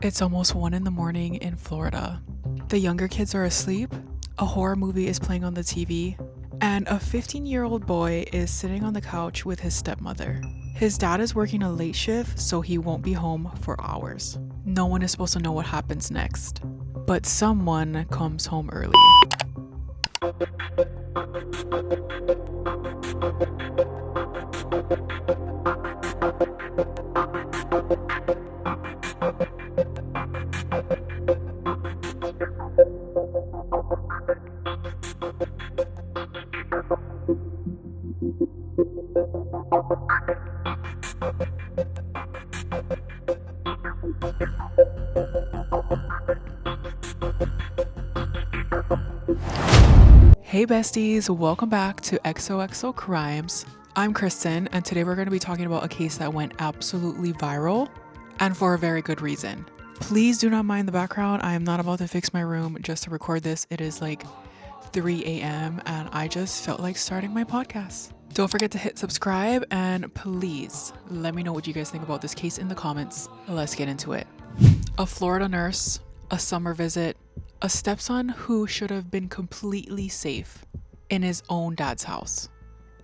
It's almost 1 in the morning in Florida. The younger kids are asleep, a horror movie is playing on the TV, and a 15-year-old boy is sitting on the couch with his stepmother. His dad is working a late shift, so he won't be home for hours. No one is supposed to know what happens next, but someone comes home early. Hey besties, welcome back to XOXO Crimes. I'm Kristen, and today we're going to be talking about a case that went absolutely viral, and for a very good reason. Please do not mind the background. I am not about to fix my room just to record this. It is like 3 a.m. and I just felt like starting my podcast. Don't forget to hit subscribe, and please let me know what you guys think about this case in the comments. Let's get into it. A Florida nurse, a summer visit, a stepson who should have been completely safe in his own dad's house,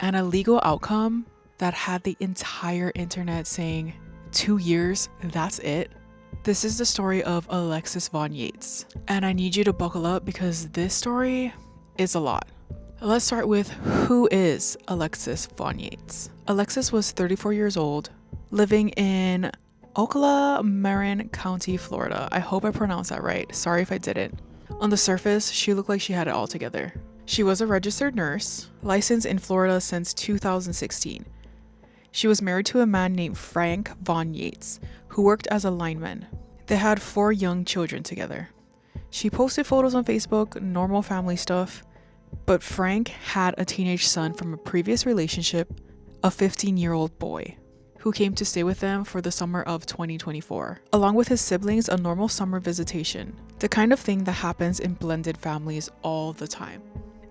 and a legal outcome that had the entire internet saying 2 years, that's it. This is the story of Alexis Von Yates, and I need you to buckle up because this story is a lot. Let's start with who is Alexis Von Yates. Alexis was 34 years old, living in Ocala, Marin County, Florida. I hope I pronounced that right. Sorry if I didn't. On the surface, she looked like she had it all together. She was a registered nurse, licensed in Florida since 2016. She was married to a man named Frank Von Yates, who worked as a lineman. They had 4 young children together. She posted photos on Facebook, normal family stuff, but Frank had a teenage son from a previous relationship, a 15-year-old boy, who came to stay with them for the summer of 2024. Along with his siblings, a normal summer visitation. The kind of thing that happens in blended families all the time.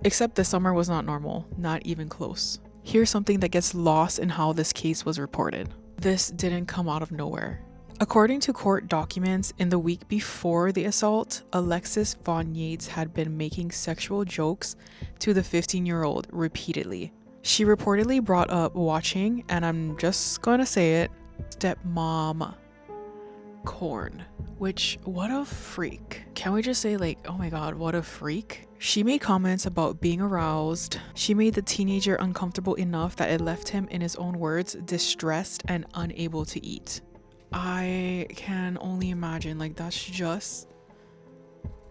Except this summer was not normal, not even close. Here's something that gets lost in how this case was reported. This didn't come out of nowhere. According to court documents, in the week before the assault, Alexis Von Yates had been making sexual jokes to the 15-year-old repeatedly. She reportedly brought up watching, and I'm just gonna say it, stepmom corn. Which, what a freak. Can we just say oh my god, what a freak? She made comments about being aroused. She made the teenager uncomfortable enough that it left him, in his own words, distressed and unable to eat. I can only imagine, that's just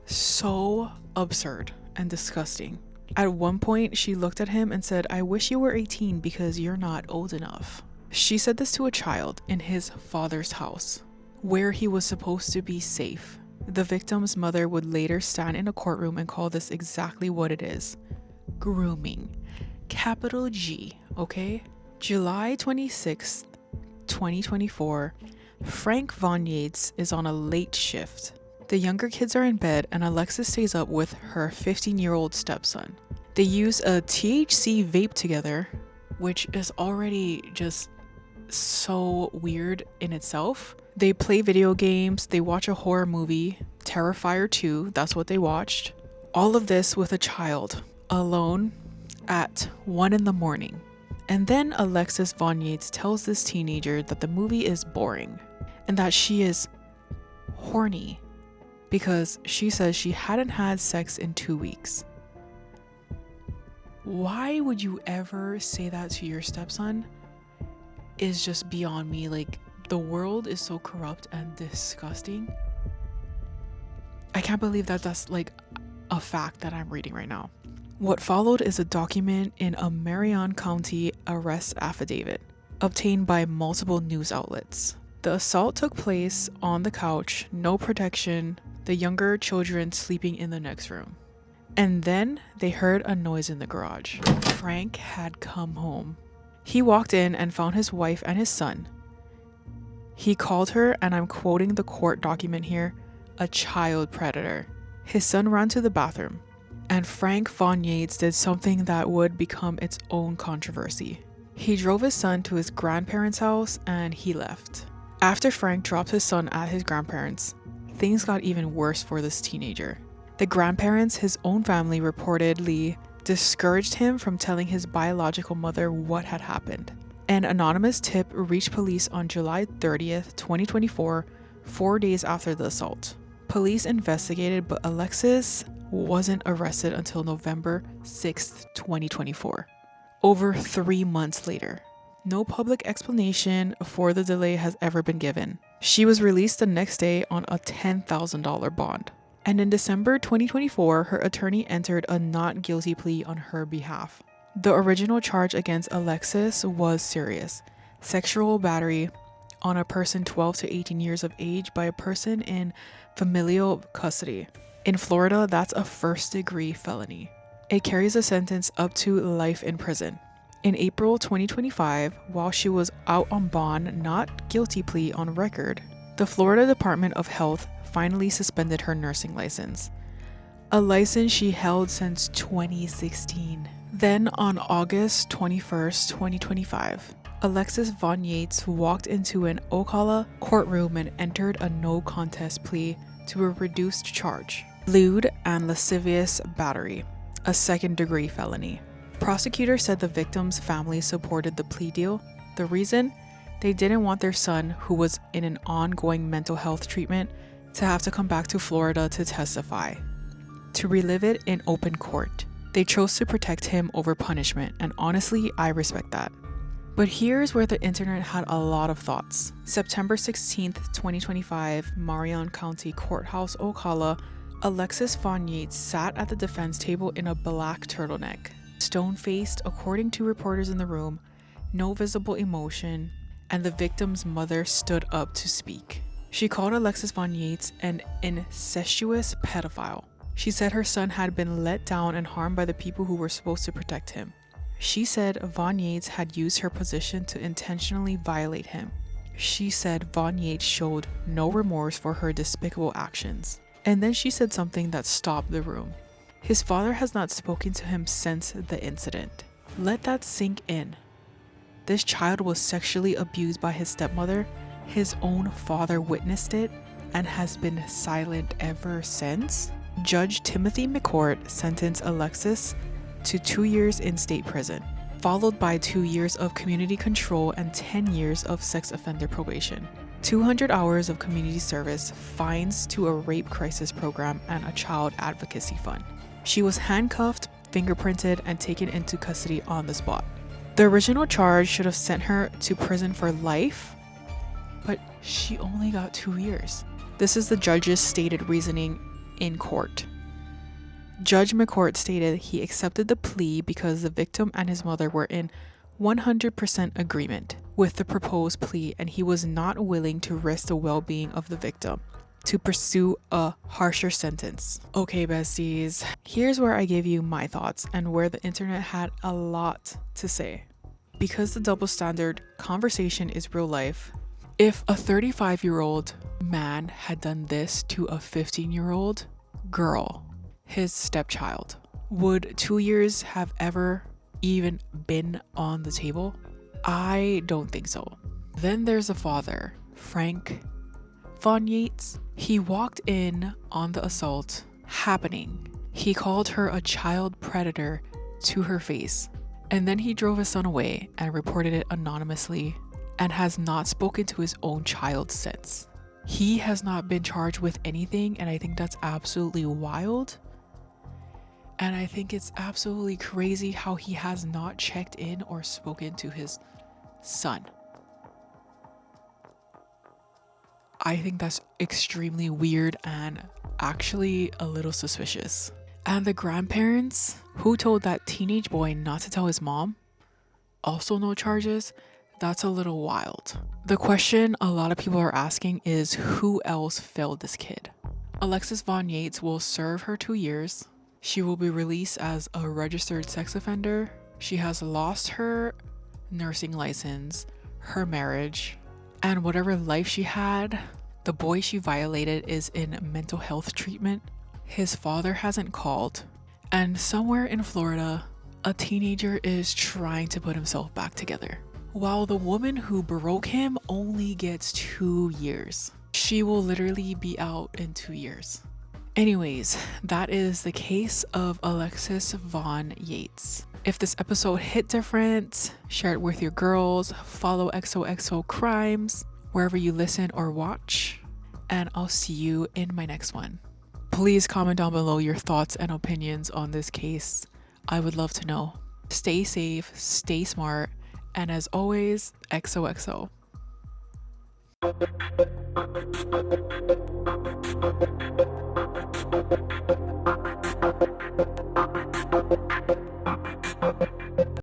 so absurd and disgusting. At one point, she looked at him and said, "I wish you were 18 because you're not old enough." She said this to a child in his father's house, where he was supposed to be safe. The victim's mother would later stand in a courtroom and call this exactly what it is: grooming. Capital G, okay? July 26th, 2024, Frank Von Yates is on a late shift. The younger kids are in bed and Alexis stays up with her 15-year-old stepson. They use a THC vape together, which is already just so weird in itself. They play video games, they watch a horror movie, Terrifier 2, that's what they watched. All of this with a child, alone, at 1 in the morning. And then Alexis Von Yates tells this teenager that the movie is boring and that she is horny because she says she hadn't had sex in 2 weeks. Why would you ever say that to your stepson is just beyond me. The world is so corrupt and disgusting. I can't believe that that's a fact that I'm reading right now. What followed is a document in a Marin County arrest affidavit obtained by multiple news outlets. The assault took place on the couch, no protection, the younger children sleeping in the next room. And then they heard a noise in the garage. Frank had come home. He walked in and found his wife and his son. He called her, and I'm quoting the court document here, a child predator. His son ran to the bathroom, and Frank Von Yates did something that would become its own controversy. He drove his son to his grandparents' house and he left. After Frank dropped his son at his grandparents', things got even worse for this teenager. The grandparents, his own family, reportedly discouraged him from telling his biological mother what had happened. An anonymous tip reached police on July 30th, 2024, 4 days after the assault. Police investigated, but Alexis wasn't arrested until November 6th, 2024. Over 3 months later. No public explanation for the delay has ever been given. She was released the next day on a $10,000 bond. And in December 2024, her attorney entered a not guilty plea on her behalf. The original charge against Alexis was serious: sexual battery on a person 12 to 18 years of age by a person in familial custody. In Florida, that's a first-degree felony. It carries a sentence up to life in prison. In April 2025, while she was out on bond, not guilty plea on record, the Florida Department of Health finally suspended her nursing license, a license she held since 2016. Then on August 21st, 2025, Alexis Von Yates walked into an Ocala courtroom and entered a no contest plea to a reduced charge: lewd and lascivious battery, a second-degree felony. Prosecutors said the victim's family supported the plea deal. The reason? They didn't want their son, who was in an ongoing mental health treatment, to have to come back to Florida to testify, to relive it in open court. They chose to protect him over punishment, and honestly, I respect that. But here's where the internet had a lot of thoughts. September 16th, 2025, Marion County Courthouse, Ocala, Alexis Von Yates sat at the defense table in a black turtleneck, stone-faced, according to reporters in the room, no visible emotion, and the victim's mother stood up to speak. She called Alexis Von Yates an incestuous pedophile. She said her son had been let down and harmed by the people who were supposed to protect him. She said Von Yates had used her position to intentionally violate him. She said Von Yates showed no remorse for her despicable actions. And then she said something that stopped the room. His father has not spoken to him since the incident. Let that sink in. This child was sexually abused by his stepmother. His own father witnessed it and has been silent ever since. Judge Timothy McCourt sentenced Alexis to 2 years in state prison, followed by 2 years of community control and 10 years of sex offender probation, 200 hours of community service, fines to a rape crisis program, and a child advocacy fund. She was handcuffed, fingerprinted, and taken into custody on the spot. The original charge should have sent her to prison for life, but she only got 2 years. This is the judge's stated reasoning in court. Judge McCourt stated he accepted the plea because the victim and his mother were in 100% agreement with the proposed plea, and he was not willing to risk the well-being of the victim to pursue a harsher sentence. Okay, besties, here's where I give you my thoughts and where the internet had a lot to say. Because the double standard conversation is real life, if a 35-year-old man had done this to a 15-year-old girl, his stepchild, would 2 years have ever even been on the table? I don't think so. Then there's the father, Frank Von Yates. He walked in on the assault happening. He called her a child predator to her face, and then he drove his son away and reported it anonymously and has not spoken to his own child since. He has not been charged with anything, and I think that's absolutely wild. And I think it's absolutely crazy how he has not checked in or spoken to his son. I think that's extremely weird and actually a little suspicious. And the grandparents who told that teenage boy not to tell his mom, also no charges. That's a little wild. The question a lot of people are asking is who else failed this kid? Alexis Von Yates will serve her 2 years. She will be released as a registered sex offender. She has lost her nursing license, her marriage, and whatever life she had. The boy she violated is in mental health treatment. His father hasn't called. And somewhere in Florida, a teenager is trying to put himself back together, while the woman who broke him only gets 2 years. She will literally be out in 2 years. Anyways, that is the case of Alexis Von Yates. If this episode hit different, share it with your girls, follow XOXO Crimes wherever you listen or watch, and I'll see you in my next one. Please comment down below your thoughts and opinions on this case. I would love to know. Stay safe, stay smart, and as always, XOXO.